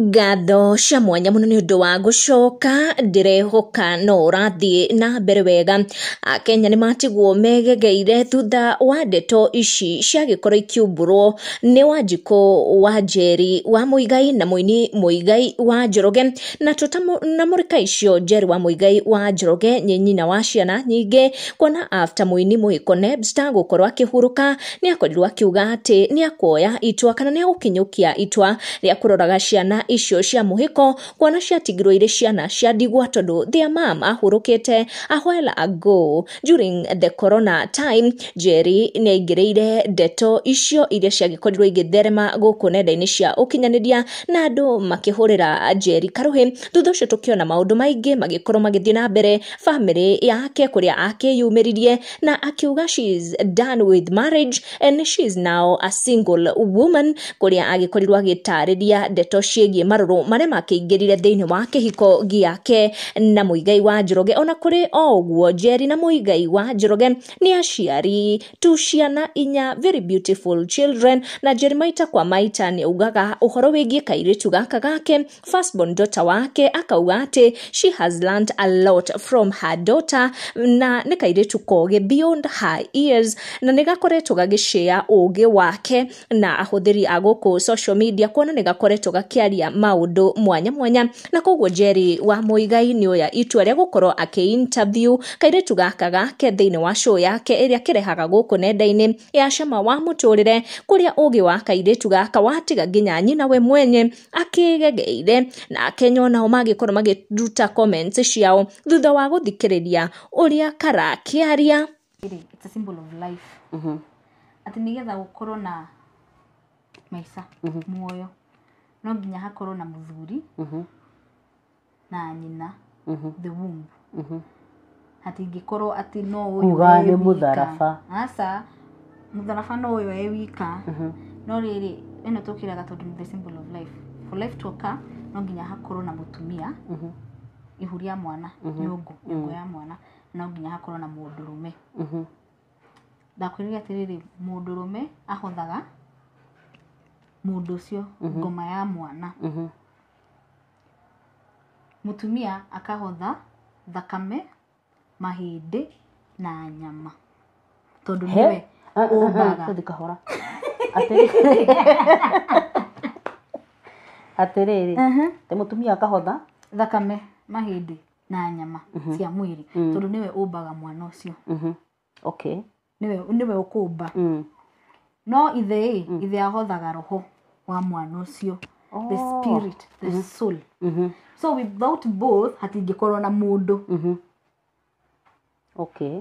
Ngatho cia mwanya muno ni undu wa gucoka ndirehoka no urathie na mbere wega. Akenya ni matigwo megegeire thutha wa ndeto ici cia gikoro ikiumburwo ni Wanjiku wa Njeri wa Muigai na Muini Muigai wa Njoroge na tutamurika icio Njeri wa Muigai wa Njoroge nyina wa ciana nyingi kuona after Muini Muhiko Nebsta gukorwo akihuruka ni akorirwo akiuga ati ni akoya itwa kana ni agukinyukia itwa ria kuroraga ciana icio cia muhiko kuona ciatigirwo ire ciana cia ndigwa tondu their mom ahurukite a while ago during the corona time. Njeri ni aingireire ndeto icio iria ciagikorirwo igitherema guku nenda-ini cia ukinyaniria na andu makihurira Njeri karuhi. Thutha ucio tukiona maundu maingi magikorwo magithie na mbere family yake kuria akiyumiririe na akiuga she is done with marriage and she is now a single woman kuria agikorirwo agitariria ndeto ciĩgie maruru maria makĩingĩrire thĩinĩ wa kĩhiko gĩake na Muigai wa Njoroge. Ona kũrĩ o ũguo Njeri na Muigai wa Njoroge ni aciari tu ciana inya very beautiful children, na Njeri maita kwa maita ni ugaga uhoro wĩgie kairitu gaka gake firstborn daughter wake akauga ati she has learned a lot from her daughter na ni kairitu koge beyond her years na nigakoretwo gagĩshare ũgĩ wake na ahũthĩri a gũkũ social media kuona nigakoretwo gakiaria maundu mwanya mwanya. Na koguo Njeri wa Muigai ni oya itua ria gukorwo aki-interview kairitu gaka gake thĩinĩ wa show yake iria kirehaga guku nenda-ini ya Cama wa Muturire kuria ũgĩ wa kairitu gaka watiga nginya nyina we mwenye akigegeire na Akenya nao magikorwo magiruta comments ciao thutha wa guthikiriria uria karakiaria. It's a symbol of life. Ati nigetha gukorwo na maisha muoyo no nginya hakorwo na muthuri na nyina the womb. Hatingikorwo ati no uyu uga ni mutharaba asa mutharaba no uyu wika no riri eno tukiraga tondu the symbol of life. For life to occur no nginya hakorwo na mutumia ihuria mwana nyungu ya mwana no nginya hakorwo na mundurume. Ndakwiriga atiriri mundurume ahothaga mundu ucio ngoma ya mwana. Mutumia akahotha thakame mahindi na nyama tondu niwe umbaga ndikahora atiriri te mutumia akahotha thakame mahindi na nyama cia mwiri tondu niwe umbaga mwana ucio. Okay, niwe ukumba. No ithe ahothaga roho wa mwana ucio, the spirit, the soul. So without both hatingikorwo na mundu. Okay.